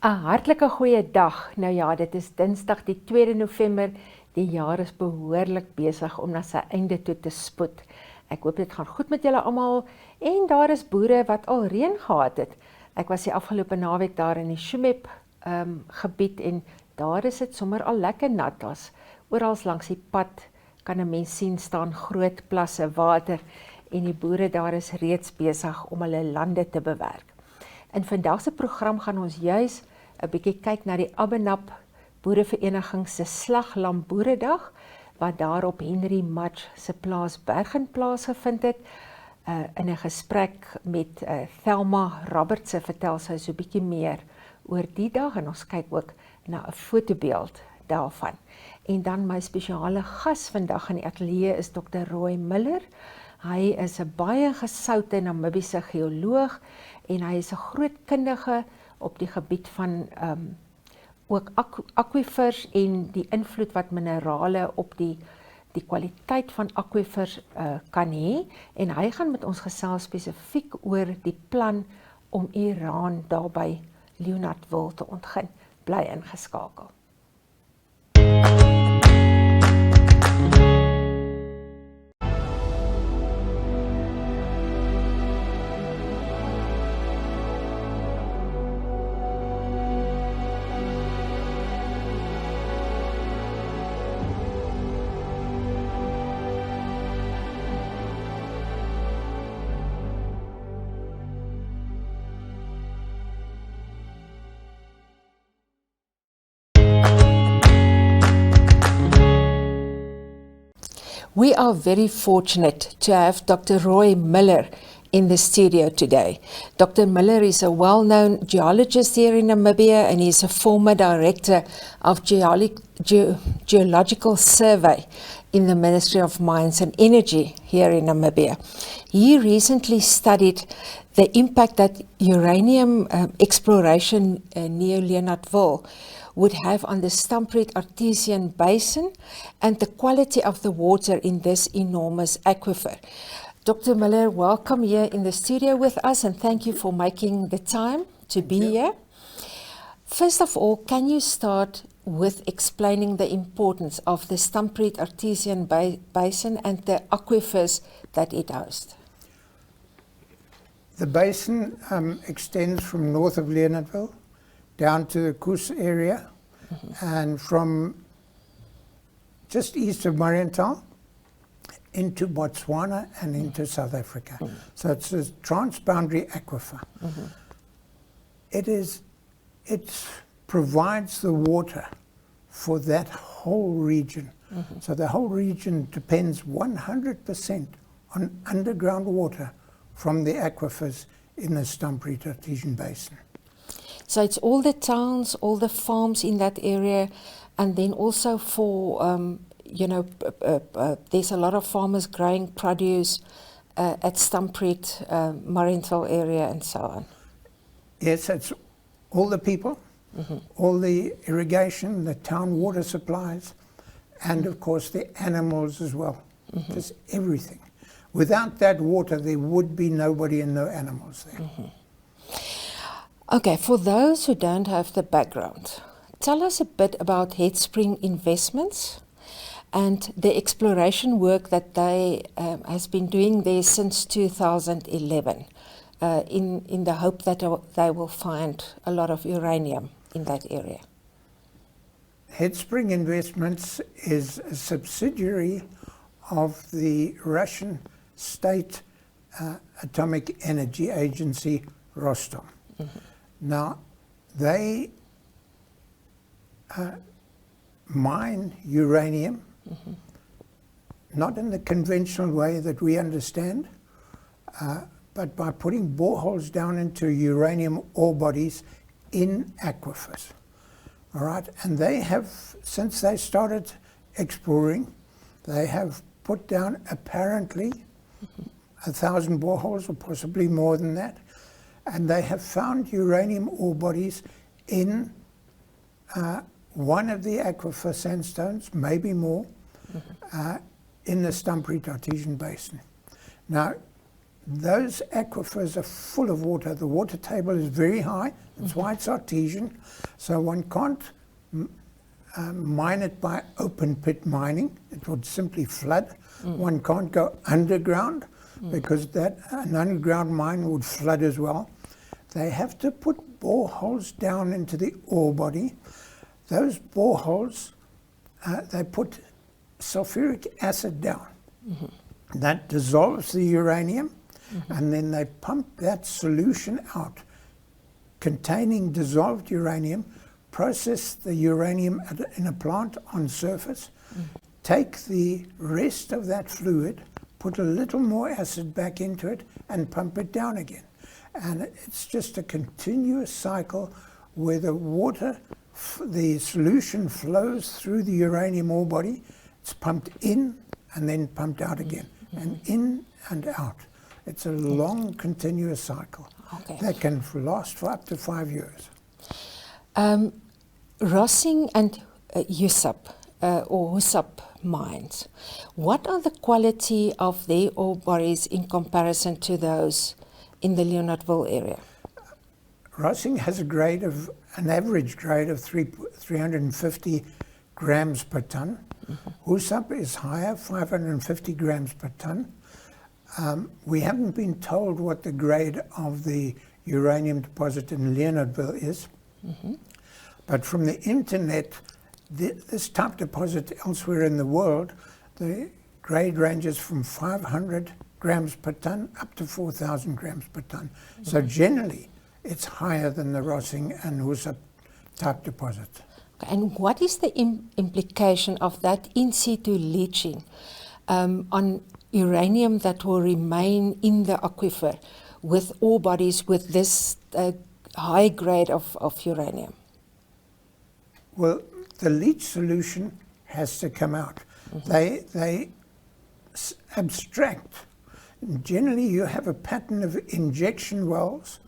'n hartlike goeie dag. Nou ja, dit is Dinsdag die 2de November. Die jaar is behoorlik besig om na sy einde toe te spoed. Ek hoop dit gaan goed met julle almal en daar is boere wat al reën gehad het. Ek was die afgelope naweek daar in die Tsumeb gebied en daar is dit sommer al lekker nat. Oral langs die pad kan 'n mens sien staan groot plasse water en die boere daar is reeds besig om hulle lande te bewerk. In vandag se program gaan ons juis 'n bietjie kyk na die Abenab Boerevereniging se Slaglam-boeredag wat daar op Henry Mudge se plaas Bergen plaasgevind het. In 'n gesprek met Thelma Robertse vertel sy so 'n bietjie meer oor die dag en ons kyk ook na 'n fotobeeld daarvan. En dan my spesiale gas vandag in die ateljee is Dr. Roy Miller. Hy is 'n baie gesoute Namibiese geoloog en hy is 'n groot kundige op die gebied van ook akwifers en die invloed wat minerale op die kwaliteit van akwifers kan hê. En hy gaan met ons gesels spesifiek oor die plan om uraan daar by Leonardville te ontgin. Bly ingeskakel. We are very fortunate to have Dr. Roy Miller in the studio today. Dr. Miller is a well-known geologist here in Namibia and he is a former director of Geological Survey in the Ministry of Mines and Energy here in Namibia. He recently studied the impact that uranium exploration near Leonardville would have on the Stampriet-akwifer basin and the quality of the water in this enormous aquifer. Dr. Miller, welcome here in the studio with us and thank you for making the time to be here. First of all, can you start with explaining the importance of the Stampriet-akwifer basin and the aquifers that it hosts? The basin extends from north of Leonardville down to the Kus area and from just east of Marienthal into Botswana and into South Africa. So it's a transboundary aquifer. It provides the water for that whole region. So the whole region depends 100% on underground water from the aquifers in the Stampriet-akwifer basin. So it's all the towns, all the farms in that area, and then also for, there's a lot of farmers growing produce at Stampriet, Marienthal area and so on. Yes, it's all the people, all the irrigation, the town water supplies, and of course the animals as well. Just everything. Without that water, there would be nobody and no animals there. Okay, for those who don't have the background, tell us a bit about Headspring Investments and the exploration work that they has been doing there since 2011 in the hope that they will find a lot of uranium in that area. Headspring Investments is a subsidiary of the Russian State Atomic Energy Agency, Rostom. Now, they mine uranium, not in the conventional way that we understand, but by putting boreholes down into uranium ore bodies in aquifers. All right, and they have, since they started exploring, they have put down apparently 1,000 boreholes or possibly more than that. And they have found uranium ore bodies in one of the aquifer sandstones, maybe more, in the Stampriet-akwifer basin. Now, those aquifers are full of water. The water table is very high. That's why it's artesian. So one can't mine it by open pit mining. It would simply flood. One can't go underground because an underground mine would flood as well. They have to put boreholes down into the ore body. Those boreholes, they put sulfuric acid down. That dissolves the uranium, and then they pump that solution out containing dissolved uranium, process the uranium in a plant on surface, take the rest of that fluid, put a little more acid back into it, and pump it down again. And it's just a continuous cycle where the water, the solution flows through the uranium ore body. It's pumped in and then pumped out again, and in and out. It's a long, continuous cycle that can last for up to 5 years. Rossing and Tsumeb or Tsumeb mines, what are the quality of their ore bodies in comparison to those in the Leonardville area? Rossing has an average grade of 350 grams per ton. Tsumeb is higher, 550 grams per ton. We haven't been told what the grade of the uranium deposit in Leonardville is, but from the internet, this type deposit elsewhere in the world, the grade ranges from 500 grams per ton up to 4,000 grams per ton. So generally, it's higher than the Rossing and Tsumeb type deposit. And what is the implication of that in situ leaching on uranium that will remain in the aquifer with ore bodies with this high grade of uranium? Well, the leach solution has to come out. They abstract. Generally, you have a pattern of injection wells,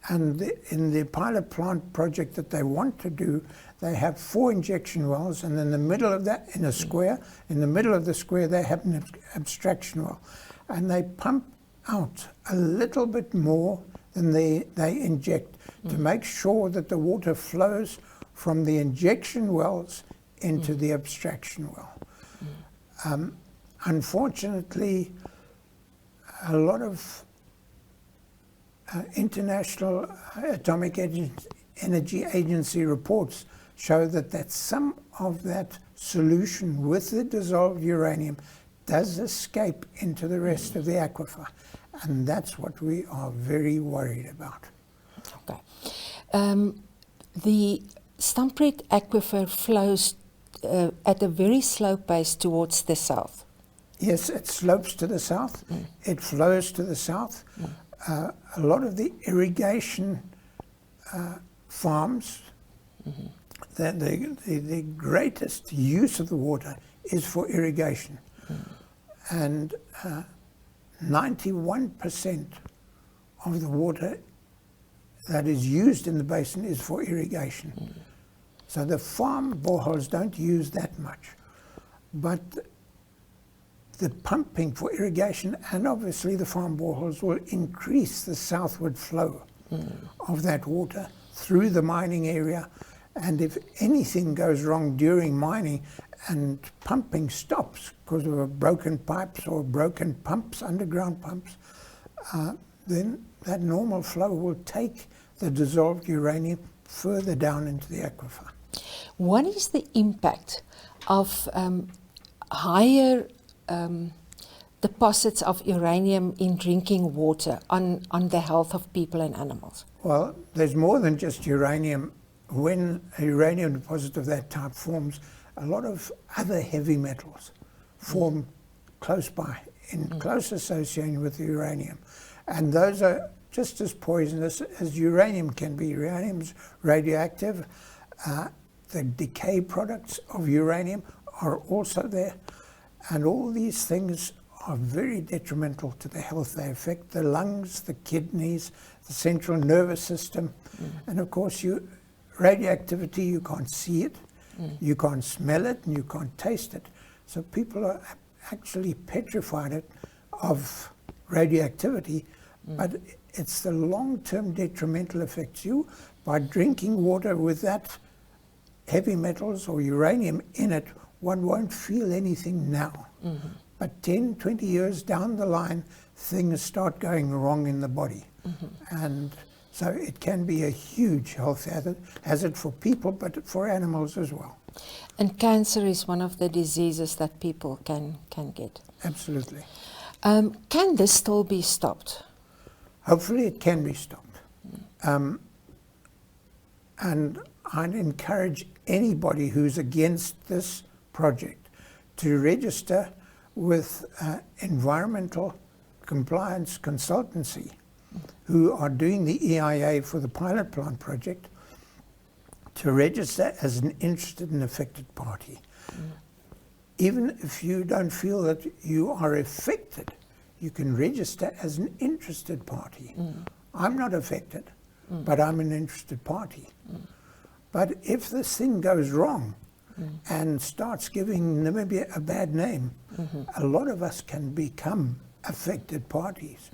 and in the pilot plant project that they want to do, they have 4 injection wells, and in the middle of that, in a square, in the middle of the square, they have an abstraction well. And they pump out a little bit more than they inject to make sure that the water flows from the injection wells into the abstraction well. Unfortunately, a lot of International Atomic Energy Agency reports show that some of that solution with the dissolved uranium does escape into the rest of the aquifer. And that's what we are very worried about. Okay. The Stampriet-akwifer flows at a very slow pace towards the south. Yes, it slopes to the south. It flows to the south. A lot of the irrigation farms, the greatest use of the water is for irrigation. And 91% of the water that is used in the basin is for irrigation. So the farm boreholes don't use that much. But the pumping for irrigation and obviously the farm boreholes will increase the southward flow of that water through the mining area. And if anything goes wrong during mining and pumping stops because of broken pipes or broken pumps, underground pumps, then that normal flow will take the dissolved uranium further down into the aquifer. What is the impact of higher deposits of uranium in drinking water on the health of people and animals? Well, there's more than just uranium. When a uranium deposit of that type forms, a lot of other heavy metals form close by, in close association with the uranium. And those are just as poisonous as uranium can be. Uranium's radioactive. The decay products of uranium are also there. And all these things are very detrimental to the health. They affect the lungs, the kidneys, the central nervous system. And of course, radioactivity, you can't see it, you can't smell it, and you can't taste it. So people are actually petrified of radioactivity, but it's the long-term detrimental effects. You, by drinking water with that heavy metals or uranium in it, one won't feel anything now. But 10, 20 years down the line, things start going wrong in the body. And so it can be a huge health hazard for people, but for animals as well. And cancer is one of the diseases that people can get. Absolutely. Can this still be stopped? Hopefully it can be stopped. And I'd encourage anybody who's against this project to register with environmental compliance consultancy who are doing the EIA for the pilot plant project, to register as an interested and affected party. Even if you don't feel that you are affected, you can register as an interested party. I'm not affected, but I'm an interested party. But if this thing goes wrong and starts giving Namibia a bad name, a lot of us can become affected parties.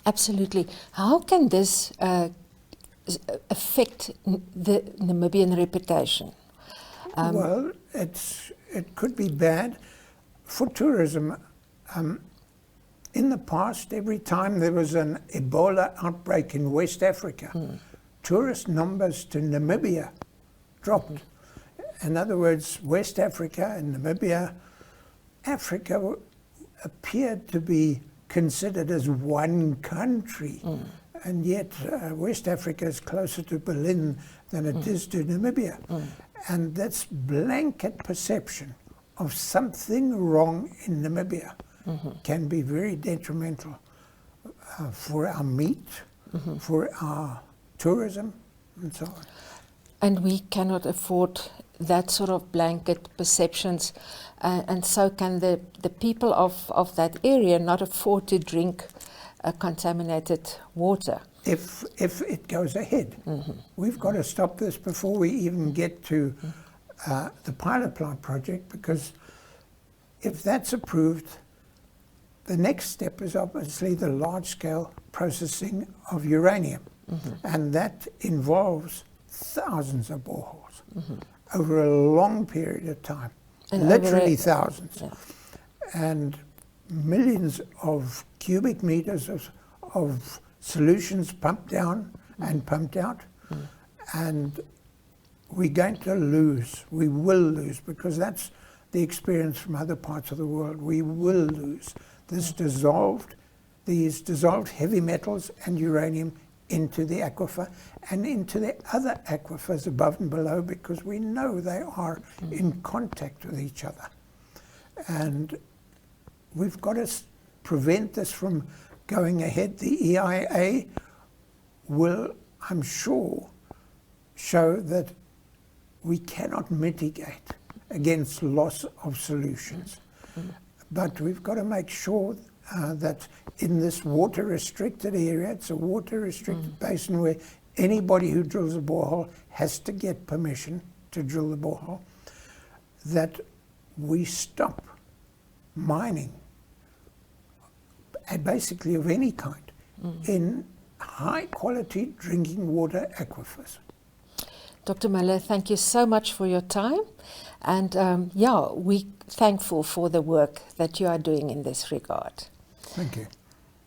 Absolutely. How can this affect the Namibian reputation? Well, it could be bad for tourism. In the past, every time there was an Ebola outbreak in West Africa, tourist numbers to Namibia dropped. In other words, West Africa and Namibia, Africa appeared to be considered as one country. And yet West Africa is closer to Berlin than it is to Namibia. And that's blanket perception of something wrong in Namibia can be very detrimental for our meat, for our tourism, and so on. And we cannot afford that sort of blanket perceptions, and so can the people of that area not afford to drink contaminated water. If it goes ahead, we've got to stop this before we even get to the pilot plant project, because if that's approved, the next step is obviously the large-scale processing of uranium, and that involves thousands of boreholes over a long period of time, and literally thousands, and millions of cubic meters of solutions pumped down and pumped out, and we're going to lose. We will lose, because that's the experience from other parts of the world. We will lose these dissolved heavy metals and uranium into the aquifer and into the other aquifers above and below, because we know they are in contact with each other. And we've got to prevent this from going ahead. The EIA will, I'm sure, show that we cannot mitigate against loss of solutions. But we've got to make sure that in this water-restricted area, it's a water-restricted basin where anybody who drills a borehole has to get permission to drill the borehole, that we stop mining, basically of any kind, in high-quality drinking water aquifers. Dr. Muller, thank you so much for your time. And we're thankful for the work that you are doing in this regard. Thank you.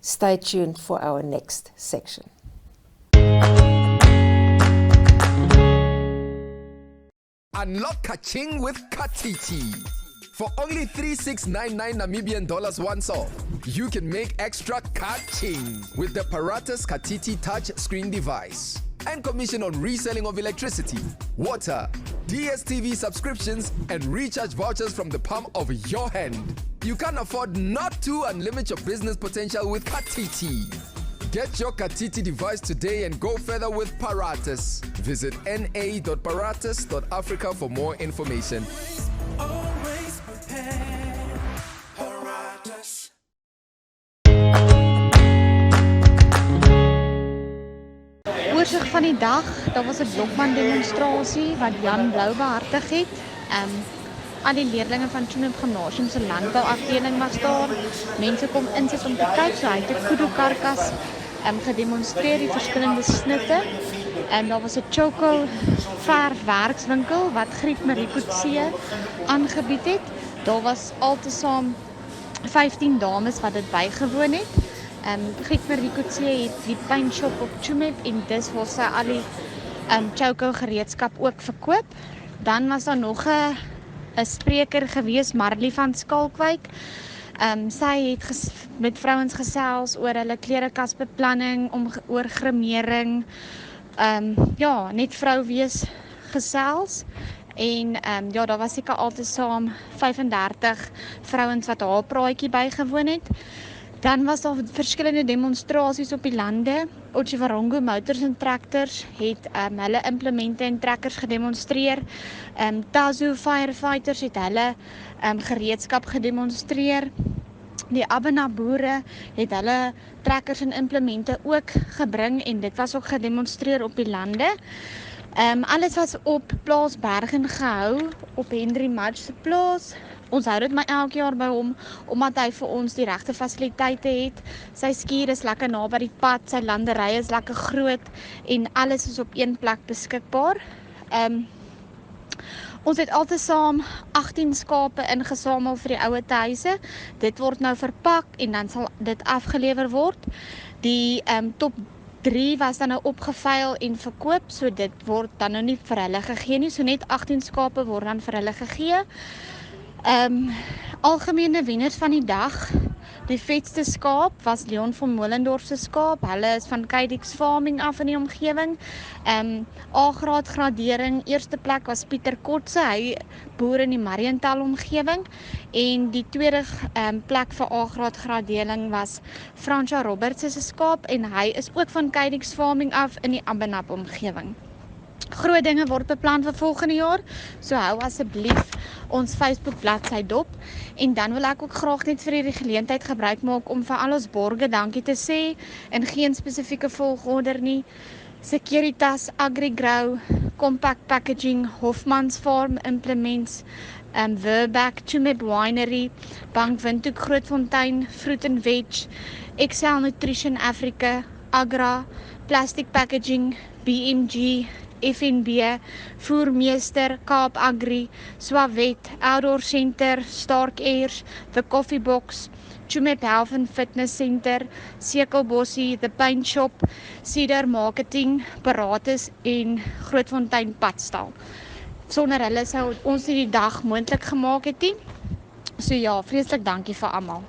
Stay tuned for our next section. Unlock Kaching with Katiti. For only 3,699 Namibian dollars once off, you can make extra Kaching with the Paratus Katiti touch screen device. And commission on reselling of electricity, water, DSTV subscriptions, and recharge vouchers from the palm of your hand. You can't afford not to unlimit your business potential with Katiti. Get your Katiti device today and go further with Paratus. Visit na.paratus.africa for more information. Always prepared. Paratus. Oorsig van die dag, daar was 'n blokman demonstrasie wat Jan Blou behartig het. al die leerlinge van Tsumeb Gimnasium se landbouafdeling was daar. Mense kom insit om te kyk, so hy het 'n kudu karkas gedemonstreer, die verskillende snitte. En daar was 'n choco verfwerkswinkel wat Griet Marie Coetzee aangebied het. Daar was altesaam 15 dames wat dit bygewoon het. Griet Marie Coetzee het die paint shop op Tsumeb en dis waar sy al die choco gereedskap ook verkoop. Dan was daar nog 'n spreker gewees, Marlie van Skalkwyk. Sy het met vrouens gesels oor hulle klerekasbeplanning, oor grimering, ja, net vrou wees gesels. En ja, daar was seker altesaam 35 vrouens wat haar praatjie bygewoon het. Dan was daar verskillende demonstrasies op die lande. Otjiwarongo Motors en Tractors het hulle implemente en trekkers gedemonstreer. Tazo Firefighters het hulle gereedskap gedemonstreer. Die Abenab boere het hulle trekkers en implemente ook gebring en dit was ook gedemonstreer op die lande. Alles was op plaas Bergen gehou, op Henry Mudge se plaas. Ons hou dit maar elke jaar by hom, omdat hy vir ons die regte fasiliteite het. Sy skuur is lekker naby die pad, sy landery is lekker groot en alles is op een plek beskikbaar. Ons het altesaam 18 skape ingesamel vir die ouete huise. Dit word nou verpak en dan sal dit afgelewer word. Die top 3 was dan nou opgeveil en verkoop, so dit word dan nou nie vir hulle gegee nie. So net 18 skape word dan vir hulle gegee. Algemene wenners van die dag, die vetste skaap was Leon van Moelendorf se skaap. Hulle is van Kydiks Farming af in die omgewing. A-graad gradering, eerste plek was Pieter Kotse, hy boer in die Mariental omgewing. En die tweede plek vir A-graad gradering was Fransja Roberts se skaap en hy is ook van Kydiks Farming af in die Abenab omgewing. Groot dinge word beplan vir volgende jaar, so hou asseblief ons Facebook bladsy dop. En dan wil ek ook graag net vir hierdie geleentheid gebruik maak om vir al ons borgers dankie te sê, in geen spesifieke volgorde nie. Securitas, Agri Grow, Compact Packaging, Hofmans Farm Implements, Verback, Tsumeb Winery, Bank Windhoek Grootfontein, Fruit and Veg, Excel Nutrition Africa, Agra, Plastic Packaging, BMG, FNB, Voermeester, Kaap Agri, Swawet, Outdoor Center, Stark Airs, The Coffee Box, Tsumeb Health and Fitness Center, Sekelbossie, The Paint Shop, Cedar Marketing, Paratus en Grootfontein Padstal. Sonder hulle sou ons nie die dag moontlik gemaak het nie. So ja, vreeslik dankie vir almal.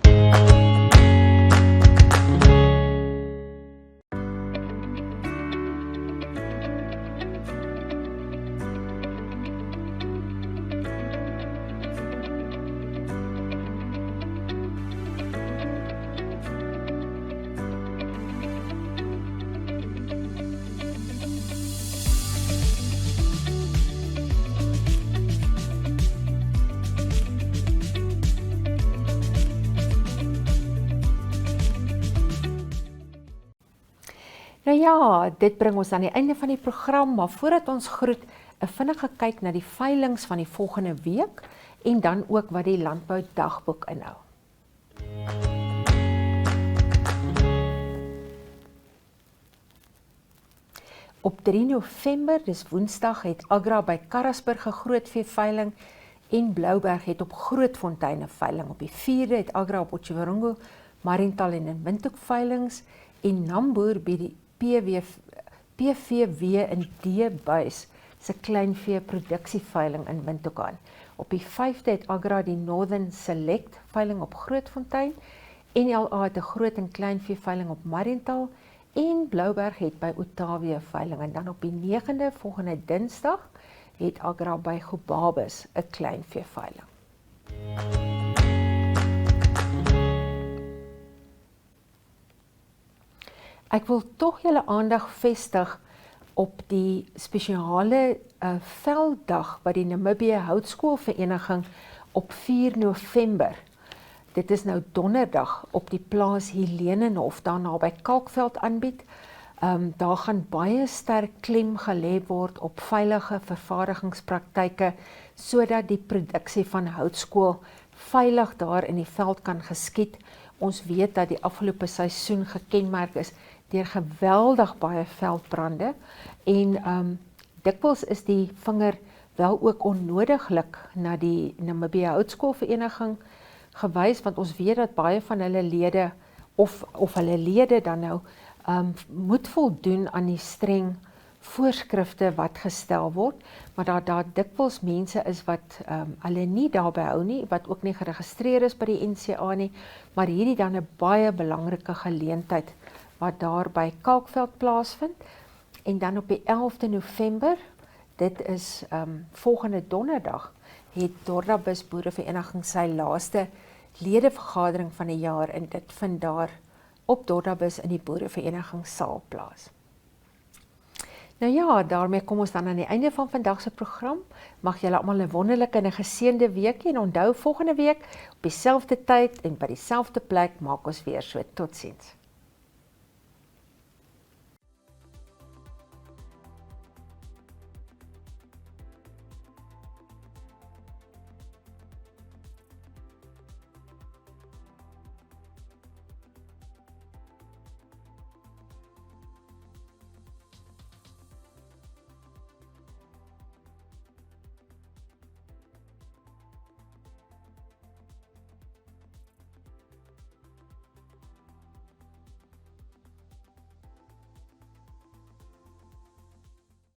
Nou ja, dit bring ons aan die einde van die program, maar voordat ons groet, 'n vinnige kyk na die veilings van die volgende week en dan ook wat die landbou dagboek inhou. Op 3 November, dis Woensdag, het Agra by Karasburg 'n grootvee veiling en Blouberg het op Grootfontein 'n veiling. Op die 4de het Agra op Otjiwarongo, Mariental en in Windhoek veilings en Namboer by die PVW in D-buis se kleinvee produksieveiling in Windhoek aan. Op die 5de het Agra die Northern Select veiling op Grootfontein, NLA het 'n groot en kleinvee veiling op Mariental en Blouberg het by Otawee veiling. En dan op die 9de, volgende Dinsdag, het Agra by Gobabis 'n kleinvee veiling. Ek wil tog julle aandag vestig op die spesiale velddag by die Namibië Houtskoolvereniging op 4 November. Dit is nou donderdag op die plaas Helenenhof daar naby Kalkveld aanbied. Daar gaan baie sterk klem gelê word op veilige vervaardigingspraktyke sodat die produksie van houtskool veilig daar in die veld kan geskied. Ons weet dat die afgelope seisoen gekenmerk is deur geweldig baie veldbrande en dikwels is die vinger wel ook onnodiglik na die Namibië Houtskoolvereniging gewys, want ons weet dat baie van hulle lede of hulle lede dan nou moet voldoen aan die streng voorskrifte wat gestel word, maar daar dikwels mense is wat hulle nie daarby hou nie, wat ook nie geregistreer is by die NCA nie, maar hierdie dan 'n baie belangrike geleentheid wat daar by Kalkveld plaasvind. En dan op die 11de November, dit is volgende donderdag, het Dordabus Boerevereniging sy laaste ledevergadering van die jaar en dit vind daar op Dordabus in die Boerevereniging saal plaas. Nou ja, daarmee kom ons dan aan die einde van vandag se program. Mag julle almal 'n wonderlike en 'n geseënde weekie en onthou volgende week op dieselfde tyd en by dieselfde plek maak ons weer so. Totsiens.